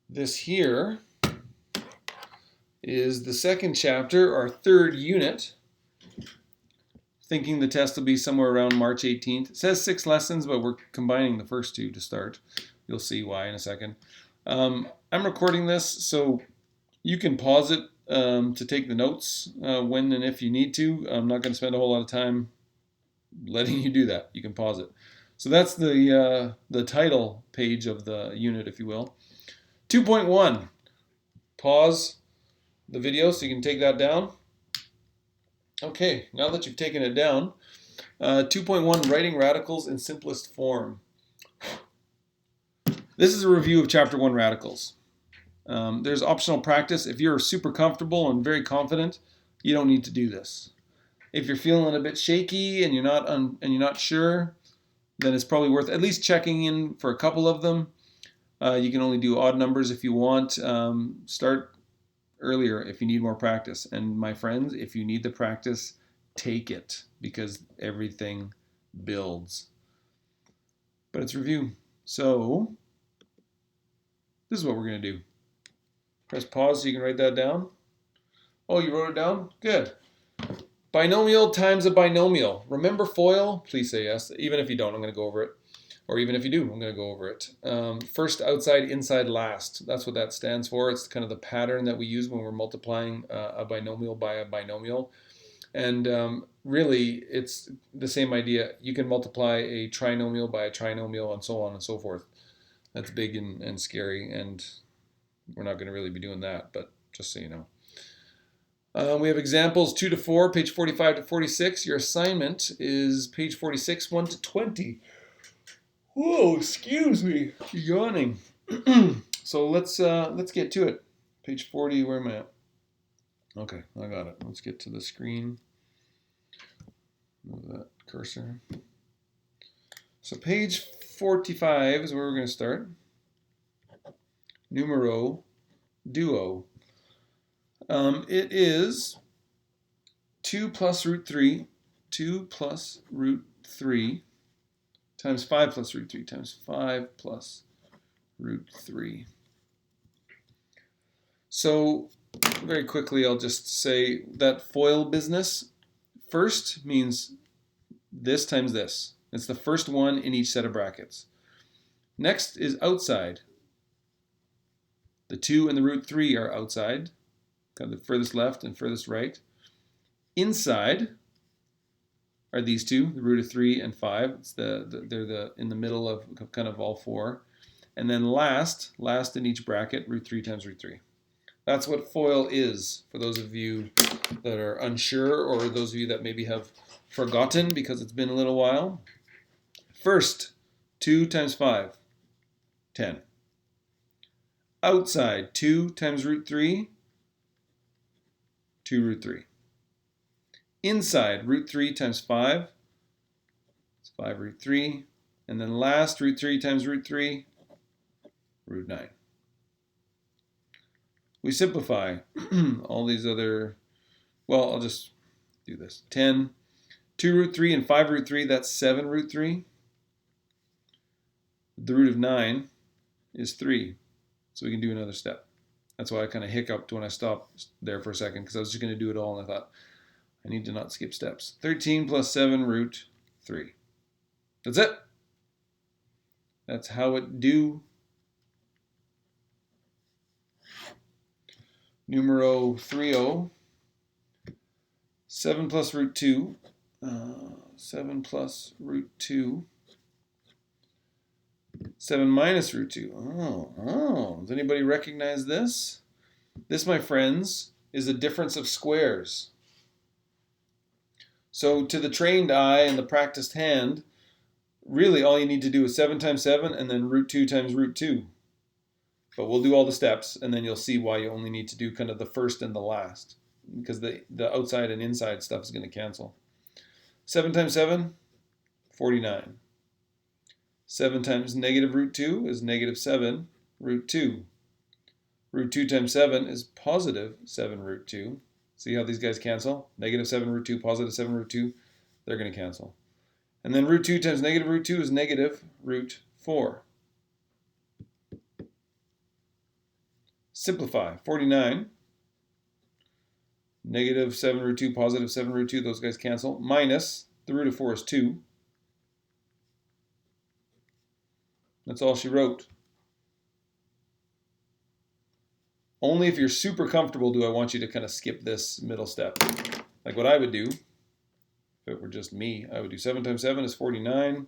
This here is the second chapter, our third unit. Thinking the test will be somewhere around March 18th. It says 6 lessons, but we're combining the first 2 to start. You'll see why in a second. I'm recording this, so you can pause it to take the notes when and if you need to. I'm not going to spend a whole lot of time letting you do that. You can pause it. So that's the title page of the unit, if you will. 2.1. Pause the video so you can take that down. Okay, now that you've taken it down, 2.1, writing radicals in simplest form. This is a review of Chapter 1, radicals. There's optional practice. If you're super comfortable and very confident, you don't need to do this. If you're feeling a bit shaky and you're not sure, then it's probably worth at least checking in for a couple of them. You can only do odd numbers if you want. Start earlier if you need more practice. And my friends, if you need the practice, take it, because everything builds. But it's review. So this is what we're going to do. Press pause so you can write that down. Oh, you wrote it down? Good. Binomial times a binomial. Remember FOIL? Please say yes. Even if you don't, I'm going to go over it. Or even if you do, I'm going to go over it. First, outside, inside, last. That's what that stands for. It's kind of the pattern that we use when we're multiplying a binomial by a binomial. And really, it's the same idea. You can multiply a trinomial by a trinomial and so on and so forth. That's big and scary, and we're not going to really be doing that, but just so you know. We have examples 2 to 4, page 45 to 46. Your assignment is page 46, 1 to 20. Whoa, excuse me, yawning. So let's get to it. Page 40, where am I at? Okay, I got it. Let's get to the screen. Move that cursor. So page 45 is where we're going to start. Numero duo. It is 2 plus root 3, 2 plus root 3, times 5 plus root 3, times 5 plus root 3. So very quickly, I'll just say that FOIL business first means this times this. It's the first one in each set of brackets. Next is outside. The 2 and the root 3 are outside, kind of the furthest left and furthest right. Inside are these two, the root of 3 and 5. It's they're in the middle of kind of all 4. And then last in each bracket, root 3 times root 3. That's what FOIL is, for those of you that are unsure, or those of you that maybe have forgotten because it's been a little while. First, 2 times 5, 10. Outside, 2 times root 3, 2 root 3. Inside, root 3 times 5, it's 5 root 3. And then last, root 3 times root 3, root 9. We simplify all these other, well, I'll just do this. 10, 2 root 3 and 5 root 3, that's 7 root 3. The root of 9 is 3. So we can do another step. That's why I kind of hiccuped when I stopped there for a second, because I was just going to do it all, and I thought, I need to not skip steps. 13 plus 7 root 3. That's it. That's how it do. Numero 30. 7 plus root 2. 7 plus root 2. 7 minus root 2. Oh, does anybody recognize this? This, my friends, is a difference of squares. So to the trained eye and the practiced hand, really all you need to do is 7 times 7 and then root 2 times root 2. But we'll do all the steps, and then you'll see why you only need to do kind of the first and the last, because the outside and inside stuff is going to cancel. 7 times 7, 49. 7 times negative root 2 is negative 7 root 2. Root 2 times 7 is positive 7 root 2. See how these guys cancel? Negative 7 root 2, positive 7 root 2, they're going to cancel. And then root 2 times negative root 2 is negative root 4. Simplify. 49. Negative 7 root 2, positive 7 root 2, those guys cancel. Minus the root of 4 is 2. That's all she wrote. Only if you're super comfortable do I want you to kind of skip this middle step. Like what I would do, if it were just me, I would do 7 times 7 is 49.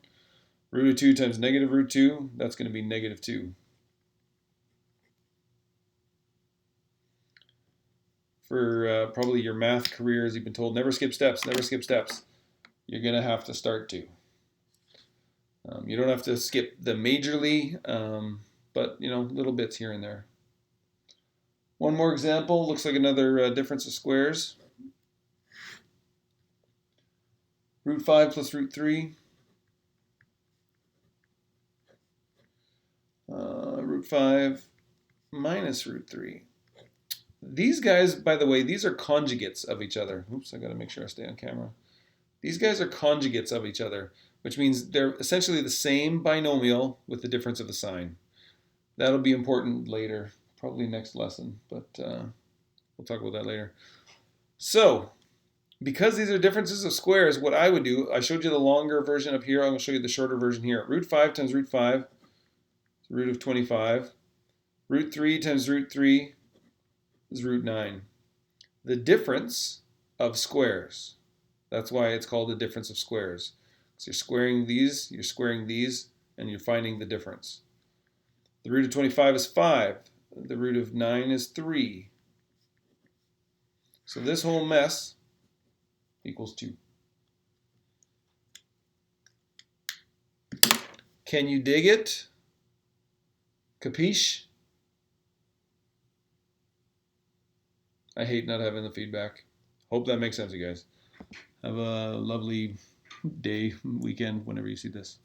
Root of 2 times negative root 2, that's going to be negative 2. For probably your math careers, you've been told never skip steps, never skip steps. You're going to have to start to. You don't have to skip them majorly, but little bits here and there. One more example, looks like another difference of squares. Root 5 plus root 3. Root 5 minus root 3. These guys, by the way, these are conjugates of each other. Oops, I got to make sure I stay on camera. These guys are conjugates of each other, which means they're essentially the same binomial with the difference of the sign. That'll be important later, probably next lesson, but we'll talk about that later. So, because these are differences of squares, what I would do, I showed you the longer version up here. I'm going to show you the shorter version here. Root 5 times root 5 is root of 25. Root 3 times root 3 is root 9. The difference of squares. That's why it's called the difference of squares. So you're squaring these, and you're finding the difference. The root of 25 is 5. The root of 9 is 3. So this whole mess equals 2. Can you dig it? Capiche? I hate not having the feedback. Hope that makes sense, you guys. Have a lovely day, weekend, whenever you see this.